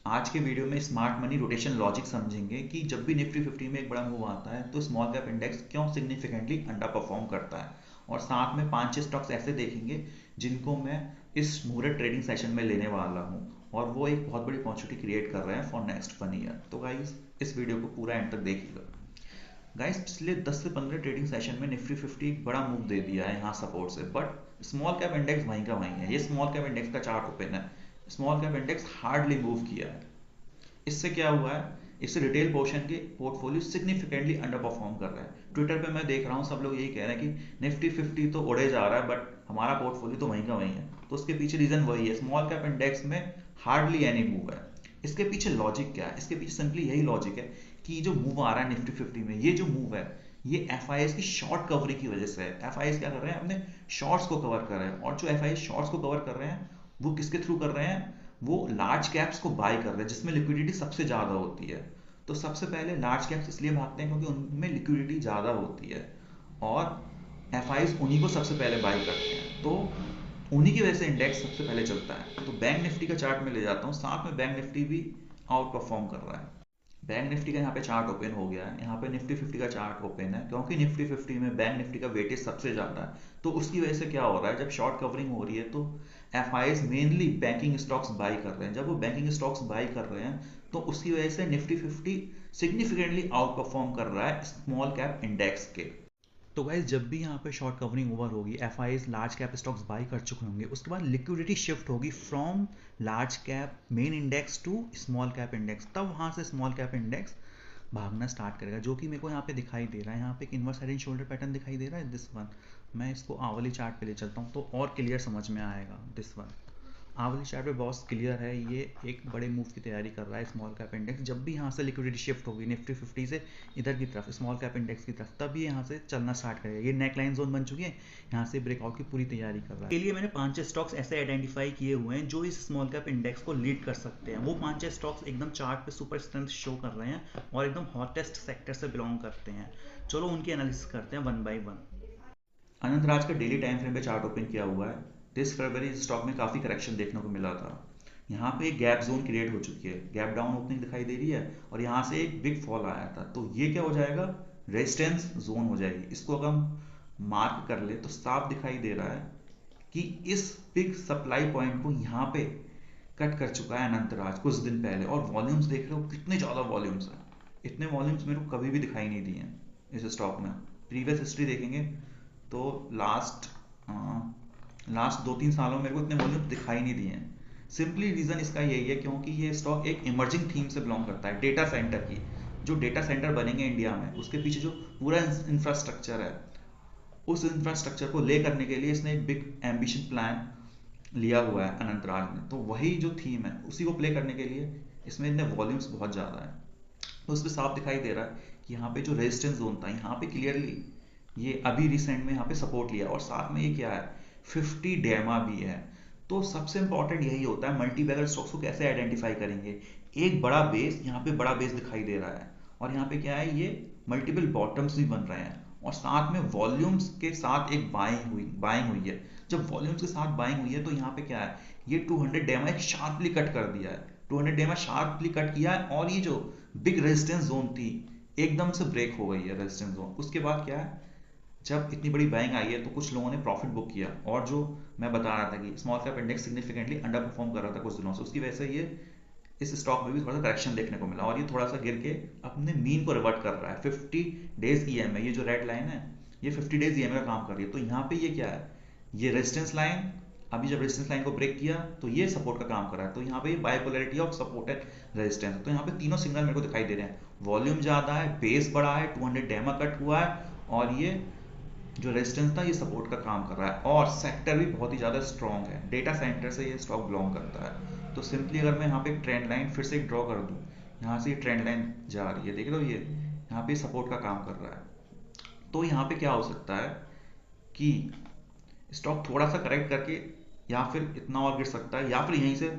आज के वीडियो में स्मार्ट मनी रोटेशन लॉजिक समझेंगे कि जब भी निफ्टी 50 में एक बड़ा मूव आता है तो स्मॉल कैप इंडेक्स क्यों सिग्निफिकेंटली अंडर परफॉर्म करता है। और साथ में 5-6 स्टॉक्स ऐसे देखेंगे जिनको मैं इस पूरे ट्रेडिंग सेशन में लेने वाला हूँ और वो एक बहुत बड़ी अपॉर्चुनिटी क्रिएट कर रहे हैं फॉर नेक्स्ट 1 ईयर। तो गाइस इस वीडियो को पूरा एंड तक देखिएगा। गाइस पिछले 10 से 15 ट्रेडिंग सेशन में निफ्टी 50 एक बड़ा मूव दे दिया है यहाँ सपोर्ट से, बट स्मॉल कैप इंडेक्स वहीं का वहीं है। ये स्मॉल कैप इंडेक्स का चार्ट ओपन है। Small cap index hardly move किया है। इससे क्या हुआ है, इससे रिटेल पोर्शन के पोर्टफोलियो सिग्निफिकेंटली अंडर परफॉर्म कर रहा है। ट्विटर पे मैं देख रहा हूँ सब लोग यही कह रहे हैं कि निफ्टी 50 तो उड़े जा रहा है बट हमारा पोर्टफोलियो तो वहीं का वहीं है। तो उसके पीछे रीजन वही है, स्मॉल कैप इंडेक्स में हार्डली एनी मूव है। इसके पीछे लॉजिक क्या है? इसके पीछे सिंपली यही लॉजिक है कि जो मूव आ रहा है निफ्टी 50 में, ये जो मूव है ये एफ की शॉर्ट कवरिंग की वजह से है। एफ क्या कर रहे हैं, अपने शॉर्ट्स को कवर कर रहे हैं। और जो एफ शॉर्ट्स को कवर कर रहे हैं वो किसके थ्रू कर रहे हैं? वो लार्ज कैप्स को बाय कर रहे हैं जिसमें लिक्विडिटी सबसे ज़्यादा होती है। तो सबसे पहले लार्ज कैप्स इसलिए भागते हैं क्योंकि उनमें लिक्विडिटी ज़्यादा होती है और एफ उन्हीं को सबसे पहले बाय करते हैं। तो उन्हीं की वजह से इंडेक्स सबसे पहले चलता है। तो बैंक निफ्टी का चार्ट में ले जाता हूँ, साथ में बैंक निफ्टी भी आउट परफॉर्म कर रहा है। बैंक निफ्टी का यहाँ पे चार्ट ओपन हो गया है। यहाँ पे निफ्टी 50 का चार्ट ओपन है क्योंकि निफ्टी 50 में बैंक निफ्टी का वेटेज सबसे ज़्यादा है। तो उसकी वजह से क्या हो रहा है, जब शॉर्ट कवरिंग हो रही है तो F mainly banking stocks buy कर रहे हैं। जब वो बैंकिंग स्टॉक्स बाई कर रहे हैं तो उसकी वजह से निफ्टी 50 सिग्निफिकेंटली आउट परफॉर्म कर रहा है स्मॉल कैप इंडेक्स के। तो गाइज जब भी यहाँ पे शॉर्ट कवरिंग ओवर होगी, F large cap stocks buy कर चुके होंगे, उसके बाद लिक्विडिटी शिफ्ट होगी from large cap main index to small cap index. तब वहाँ से स्मॉल कैप इंडेक्स भागना स्टार्ट करेगा, जो कि मेरे को यहाँ पे दिखाई दे रहा है। यहाँ पे एक inverse head and shoulder pattern दिखाई दे रहा है, दिस वन। मैं इसको आवली चार्ट पे ले चलता हूँ तो और क्लियर समझ में आएगा। दिस वन आवली चार्ट पे बहुत क्लियर है, ये एक बड़े मूव की तैयारी कर रहा है स्मॉल कैप इंडेक्स। जब भी यहाँ से लिक्विडिटी शिफ्ट होगी निफ्टी 50 से इधर की तरफ, स्मॉल कैप इंडेक्स की तरफ, तब ये यहाँ से चलना स्टार्ट करेगा। ये नेक लाइन जोन बन चुकी है, यहाँ से ब्रेकआउट की पूरी तैयारी कर रहा है। इसके लिए मैंने 5-6 स्टॉक्स ऐसे आइडेंटिफाई किए हुए हैं जो इस स्मॉल कैप इंडेक्स को लीड कर सकते हैं। वो 5-6 स्टॉक्स एकदम चार्ट पे सुपर स्ट्रेंथ शो कर रहे हैं और एकदम हॉटेस्ट सेक्टर से बिलोंग करते हैं। चलो उनकी एनालिसिस करते हैं वन बाई वन। अनंत राज का डेली टाइम फ्रेम पे चार्ट ओपन किया हुआ है। दिस फरवरी स्टॉक में काफ़ी करेक्शन देखने को मिला था। यहाँ पे एक गैप जोन क्रिएट हो चुकी है, गैप डाउन ओपनिंग दिखाई दे रही है और यहाँ से एक बिग फॉल आया था। तो ये क्या हो जाएगा, रेजिस्टेंस जोन हो जाएगी। इसको अगर हम मार्क कर ले तो साफ दिखाई दे रहा है कि इस बिग सप्लाई पॉइंट को यहाँ पे कट कर चुका है अनंत राज कुछ दिन पहले। और वॉल्यूम्स देख रहे हो कितने ज़्यादा वॉल्यूम्स हैं। इतने वॉल्यूम्स मेरे को कभी भी दिखाई नहीं दिए हैं इस स्टॉक में। प्रीवियस हिस्ट्री देखेंगे तो लास्ट लास्ट 2-3 सालों में मेरे को इतने वॉल्यूम दिखाई नहीं दिए हैं। सिंपली रीज़न इसका यही है क्योंकि ये स्टॉक एक इमर्जिंग थीम से बिलोंग करता है, डेटा सेंटर की। जो डेटा सेंटर बनेंगे इंडिया में उसके पीछे जो पूरा इंफ्रास्ट्रक्चर है, उस इंफ्रास्ट्रक्चर को ले करने के लिए इसने एक बिग एम्बिशन प्लान लिया हुआ है अनंत राज ने। तो वही जो थीम है उसी को प्ले करने के लिए इसमें इतने वॉल्यूम्स बहुत ज़्यादा है। तो उसमें साफ दिखाई दे रहा है कि यहाँ पे जो रेजिस्टेंस जोन था यहाँ पे क्लियरली ये अभी रिसेंट में यहाँ पे सपोर्ट लिया और साथ में ये क्या है, 50 डेमा भी है। तो सबसे इंपॉर्टेंट यही होता है मल्टी बैगर स्टॉक्स को कैसे आइडेंटिफाई करेंगे। एक बड़ा बेस, यहाँ पे बड़ा बेस दिखाई दे रहा है और यहाँ पे क्या है, ये मल्टीपल बॉटम्स भी बन रहे हैं और साथ में वॉल्यूम्स के साथ एक बाइंग हुई है। जब वॉल्यूम्स के साथ बाइंग हुई है तो यहाँ पे क्या है, ये 200 डेमा एक शार्पली कट कर दिया है। 200 डेमा शार्पली कट किया है और ये जो बिग रेजिस्टेंस जोन थी एकदम से ब्रेक हो गई है रेजिस्टेंस जोन। उसके बाद क्या है, जब इतनी बड़ी बाइंग आई है तो कुछ लोगों ने प्रॉफिट बुक किया और जो मैं बता रहा था कि small cap index significantly under perform कर रहा था कुछ दिनों से, उसकी वजह से ये इस स्टॉक में भी थोड़ा सा करेक्शन देखने को मिला और ये थोड़ा सा गिर के अपने मीन को रिवर्ट कर रहा है। 50 डेज ईएमए, ये जो रेड लाइन है ये 50 डेज ईएमए का काम कर रही है। तो यहाँ पे ये क्या है, ये रेजिस्टेंस लाइन, अभी जब रेजिस्टेंस लाइन को ब्रेक किया तो ये सपोर्ट का काम कर रहा है। तो यहाँ पे bipolarity of support and resistance. तो यहाँ पे तीनों सिग्नल मेरे को दिखाई दे रहे हैं, वॉल्यूम ज़्यादा है, बेस बड़ा है, 200 डेमा कट हुआ है और ये जो रेजिस्टेंस था ये सपोर्ट का काम कर रहा है और सेक्टर भी बहुत ही ज़्यादा स्ट्रॉन्ग है। डेटा सेंटर से ये स्टॉक बिलोंग करता है। तो सिंपली अगर मैं यहाँ पे एक ट्रेंड लाइन फिर से ड्रॉ कर दूँ, यहाँ से ये ट्रेंड लाइन जा रही है, देख लो ये यहाँ पे सपोर्ट का काम कर रहा है। तो यहाँ पे क्या हो सकता है कि स्टॉक थोड़ा सा करेक्ट करके या फिर इतना और गिर सकता है या फिर यहीं से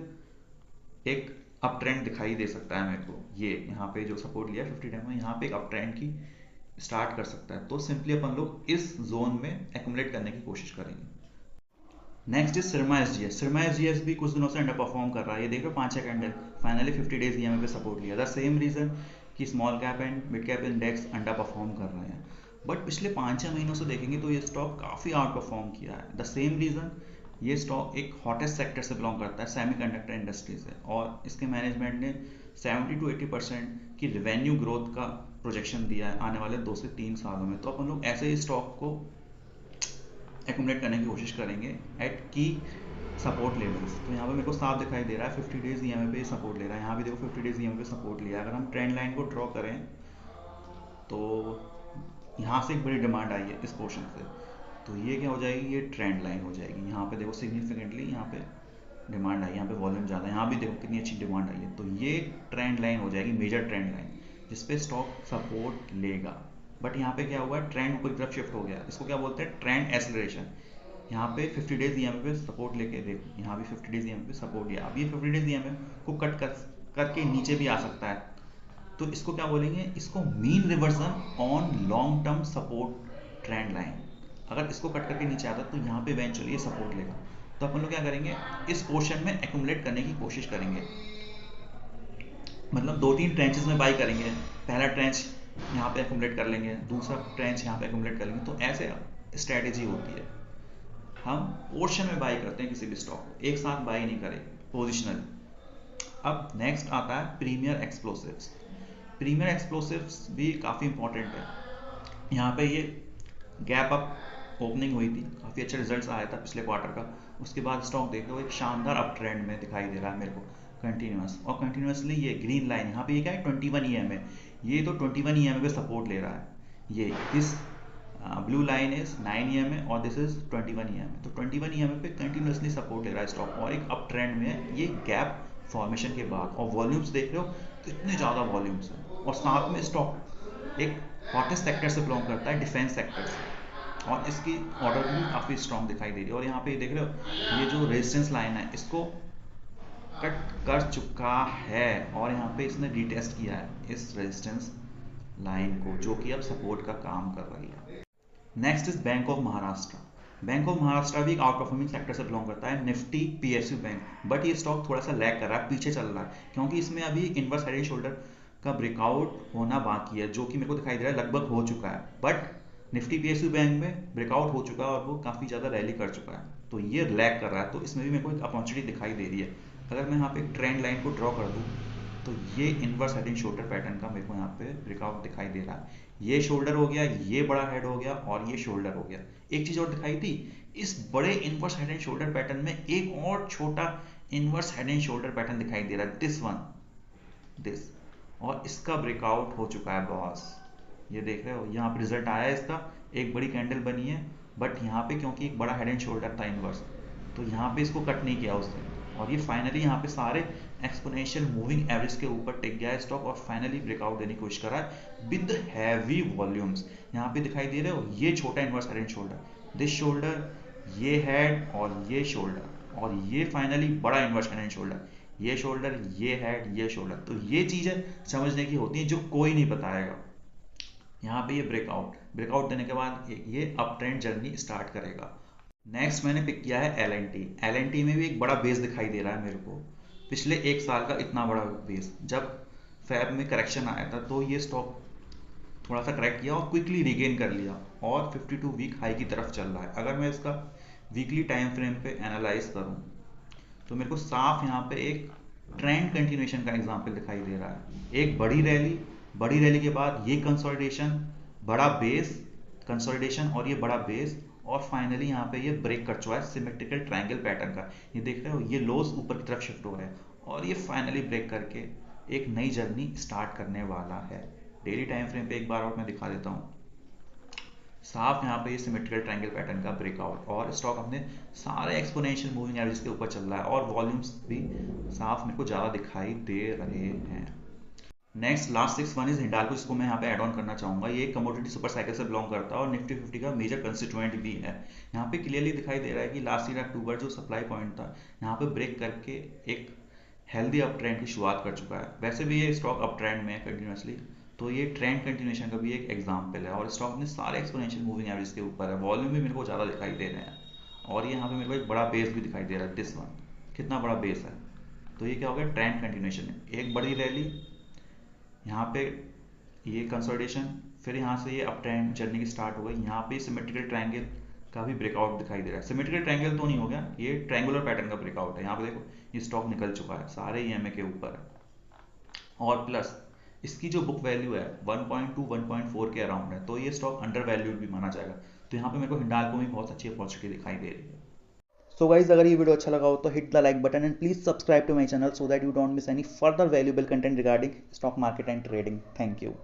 एक अप ट्रेंड दिखाई दे सकता है मेरे को। ये यहाँ पे जो सपोर्ट लिया 50 डेमा, यहाँ पे एक अप ट्रेंड की स्टार्ट कर सकता है। तो सिंपली अपन लोग इस जोन में एक्यूमुलेट करने की कोशिश करेंगे। नेक्स्ट इज सिरमा एसजीएस। सिरमा एसजीएस भी कुछ दिनों से अंडर परफॉर्म कर रहा है। ये देख रहे हो 5-6 कैंडल, फाइनली 50 डेज ईएमए पे सपोर्ट लिया। द सेम रीजन कि small cap and mid cap index under perform कर रहे हैं, बट पिछले 5-6 महीनों से देखेंगे तो ये स्टॉक काफ़ी आउट परफॉर्म किया है। द सेम रीजन, ये स्टॉक एक हॉटेस्ट सेक्टर से बिलोंग करता है, सेमीकंडक्टर इंडस्ट्री से, और इसके मैनेजमेंट ने 70 to 80% की रिवेन्यू ग्रोथ का प्रोजेक्शन दिया है आने वाले 2 से 3 सालों में। तो अपन लोग ऐसे ही स्टॉक को एक्यूमुलेट करने की कोशिश करेंगे एट की सपोर्ट लेवल्स। तो यहाँ पे मेरे को साफ दिखाई दे रहा है 50 डेज ईएमए पे सपोर्ट ले रहा है। यहाँ भी देखो 50 डेज ईएमए पे सपोर्ट लिया है। अगर हम ट्रेंड लाइन को ड्रॉ करें तो यहाँ से एक बड़ी डिमांड आई है इस पोर्शन से, तो ये क्या हो जाएगी, ये ट्रेंड लाइन हो जाएगी। यहाँ पे देखो सिग्निफिकेंटली यहाँ पे डिमांड आई, यहाँ पे वॉल्यूम ज़्यादा है, यहाँ भी देखो कितनी अच्छी डिमांड आई है। तो ये ट्रेंड लाइन हो जाएगी, मेजर ट्रेंड लाइन, जिसपे स्टॉक सपोर्ट लेगा। बट यहाँ पे क्या हुआ है, ट्रेंड ऊपर की तरफ शिफ्ट हो गया। इसको क्या बोलते हैं, ट्रेंड एक्सेलरेशन। यहाँ पे 50 डेज ईएमए पे सपोर्ट लेके देखो, यहाँ भी 50 डेज ईएमए पे सपोर्ट लिया। अब ये 50 डेज ईएमए को कट करके नीचे भी आ सकता है, तो इसको क्या बोलेंगे, इसको mean reversion on long term support trend line. अगर इसको कट करके नीचे आता है तो यहाँ पे इवेंचुअली ये सपोर्ट लेगा। तो अपन लोग क्या करेंगे, इस पोर्शन में एक्यूमुलेट करने की कोशिश करेंगे। मतलब 2-3 ट्रेंचेस में बाई करेंगे। पहला ट्रेंच यहाँ पे एक्यूमुलेट कर लेंगे, दूसरा ट्रेंच यहाँ पे एक्यूमुलेट कर लेंगे। तो ऐसे स्ट्रैटेजी होती है। हम पोर्शन में बाई करते हैं किसी भी स्टॉक को, एक साथ बाई नहीं करें, पोजिशनल। अब नेक्स्ट आता है प्रीमियर एक्सप्लोसिव्स। प्रीमियर एक्सप्लोसिव्स भी काफ़ी इंपॉर्टेंट है। यहाँ पे ये गैप अप ओपनिंग हुई थी, काफ़ी अच्छा रिजल्ट आया था पिछले क्वार्टर का। उसके बाद स्टॉक देख लो एक शानदार अप ट्रेंड में दिखाई दे रहा है मेरे को, कंटिन्यूस। और कंटिन्यूसली ये ग्रीन लाइन यहाँ पे ये क्या है, 21 ईएमए, ये तो 21 ईएमए पे सपोर्ट ले रहा है। ये this blue line is 9 EMA और दिस इज 21 ईएमए। तो 21 ईएमए पे कंटिन्यूसली सपोर्ट ले रहा है स्टॉक, और एक अप ट्रेंड में है ये गैप फॉर्मेशन के बाद। और वॉल्यूम्स देख रहे हो कितने ज़्यादा वॉल्यूम्स हैं, और साथ में स्टॉक एक हॉटेस्ट सेक्टर से बिलोंग करता है, डिफेंस सेक्टर से, और इसकी ऑर्डर भी काफ़ी स्ट्रॉन्ग दिखाई दे रही है। और यहाँ पे देख रहे हो ये जो रेजिस्टेंस लाइन है इसको कट कर चुका है, और यहाँ पे इसने रीटेस्ट किया है इस रेजिस्टेंस लाइन को, जो कि अब सपोर्ट का काम कर रही है। Next is bank of Maharashtra. Bank of Maharashtra भी एक आउट परफॉर्मिंग सेक्टर से बिलोंग करता है, निफ्टी पीएसयू बैंक। बट ये स्टॉक थोड़ा सा लैग कर रहा है, पीछे चल रहा है, क्योंकि इसमें अभी इनवर्स हेड एंड शोल्डर का ब्रेकआउट होना बाकी है, जो कि मेरे को दिखाई दे रहा है लगभग हो चुका है। बट निफ्टी पीएसयू बैंक में ब्रेकआउट हो चुका है और वो काफ़ी ज़्यादा रैली कर चुका है, तो ये लैग कर रहा है। तो इसमें भी मेरे को एक अपॉर्चुनिटी दिखाई दे रही है। अगर मैं यहाँ पे एक ट्रेंड लाइन को ड्रॉ कर दूँ तो ये inverse head and shoulder pattern का मेरे को यहाँ पे ब्रेकआउट दिखाई दे रहा है। ये शोल्डर हो गया, ये बड़ा हेड हो गया, और ये शोल्डर हो गया। एक चीज और दिखाई थी, इस बड़े inverse head and shoulder pattern में एक और छोटा inverse head and shoulder pattern दिखाई दे रहा है, दिस वन, दिस, और इसका ब्रेकआउट हो चुका है बॉस। ये देख रहे हो यहाँ पे रिजल्ट आया है इसका, एक बड़ी कैंडल बनी है, बट यहाँ पे क्योंकि एक बड़ा हेड एंड शोल्डर था इनवर्स, तो यहाँ पे इसको कट नहीं किया उसने, और ये फाइनली यहाँ पे सारे एक्सपोनेंशियल मूविंग एवरेज के ऊपर टिक गया है स्टॉक, और फाइनली ब्रेकआउट देने की कोशिश कर रहा है विद हैवी वॉल्यूम्स। यहाँ पे दिखाई दे रहे हो ये छोटा inverse head and shoulder, this shoulder, ये हेड और ये शोल्डर, और ये फाइनली बड़ा इनवर्स हेड एंड शोल्डर, ये शोल्डर, ये हेड, ये शोल्डर। तो ये चीजें समझने की होती है जो कोई नहीं बताएगा। यहाँ पे ये ब्रेकआउट देने के बाद ये अप ट्रेंड जर्नी स्टार्ट करेगा। नेक्स्ट मैंने पिक किया है एल एन टी में भी एक बड़ा बेस दिखाई दे रहा है मेरे को, पिछले एक साल का इतना बड़ा बेस। जब फैब में करेक्शन आया था तो ये स्टॉक थोड़ा सा करेक्ट किया और क्विकली रिगेन कर लिया, और 52 वीक हाई की तरफ चल रहा है। अगर मैं इसका वीकली टाइम फ्रेम पे एनालाइज करूं तो मेरे को साफ यहाँ पे एक ट्रेंड कंटिन्यूएशन का एग्जांपल दिखाई दे रहा है। एक बड़ी रैली के बाद ये कंसोलिडेशन, बड़ा बेस, कंसोलिडेशन और ये बड़ा बेस, और फाइनली यहाँ पे ये ब्रेक कर चुका है सिमेट्रिकल ट्रायंगल पैटर्न का। ये देख रहे हो ये लोस ऊपर की तरफ शिफ्ट हो रहे हैं, और ये फाइनली ब्रेक करके एक नई जर्नी स्टार्ट करने वाला है। डेली टाइम फ्रेम पे एक बार और मैं दिखा देता हूँ, साफ यहाँ पे ये सिमेट्रिकल ट्रायंगल पैटर्न का ब्रेकआउट, और स्टॉक अपने सारे एक्सपोनेंशियल मूविंग एवरेज के ऊपर चल रहा है, और वॉल्यूम्स भी साफ मेरे को ज़्यादा दिखाई दे रहे हैं। Next last 6 one is Hindalco, जिसको मैं यहाँ पे ऐड ऑन करना चाहूंगा। ये कमोडिटी सुपर साइकिल से बिलोंग करता है और निफ्टी 50 का मेजर कंस्टिट्यूएंट भी है। यहाँ पे क्लियरली दिखाई दे रहा है कि लास्ट ईयर अक्टूबर जो सप्लाई पॉइंट था यहाँ पे ब्रेक करके एक हेल्दी अप ट्रेंड की शुरुआत कर चुका है। वैसे भी ये स्टॉक अप ट्रेंड में है कंटिन्यूसली, तो ये ट्रेंड कंटिन्यूएशन का भी एक एग्जाम्पल है, और स्टॉक में सारे एक्सपोनेंशियल मूविंग एवरेज के ऊपर है। वॉल्यूम भी मेरे को ज़्यादा दिखाई दे रहे हैं, और ये यहाँ पे मेरे को एक बड़ा बेस भी दिखाई दे रहा है, दिस वन, कितना बड़ा बेस है। तो ये क्या हो गया, ट्रेंड कंटिन्यूएशन है, एक बड़ी रैली, यहाँ पे ये कंसोलिडेशन, फिर यहाँ से ये अप ट्रेंड जर्नी की स्टार्ट हो गई। यहाँ पे सिमेट्रिकल ट्रायंगल का भी ब्रेकआउट दिखाई दे रहा है। सिमेट्रिकल ट्रायंगल तो नहीं हो गया, ये ट्रायंगुलर पैटर्न का ब्रेकआउट है। यहाँ पे देखो ये स्टॉक निकल चुका है, सारे ईएमए के ऊपर है। और प्लस इसकी जो बुक वैल्यू है 1.2 1.4 के अराउंड है, तो ये स्टॉक अंडर वैल्यूड भी माना जाएगा। तो यहाँ पे मेरे को हिंडाल्को में बहुत अच्छी अपॉर्चुनिटी दिखाई दे रही है। सो गाइज, अगर ये वीडियो अच्छा लगा हो तो hit the like button and please subscribe to my channel so that you don't miss any further valuable content regarding stock market and trading. Thank you.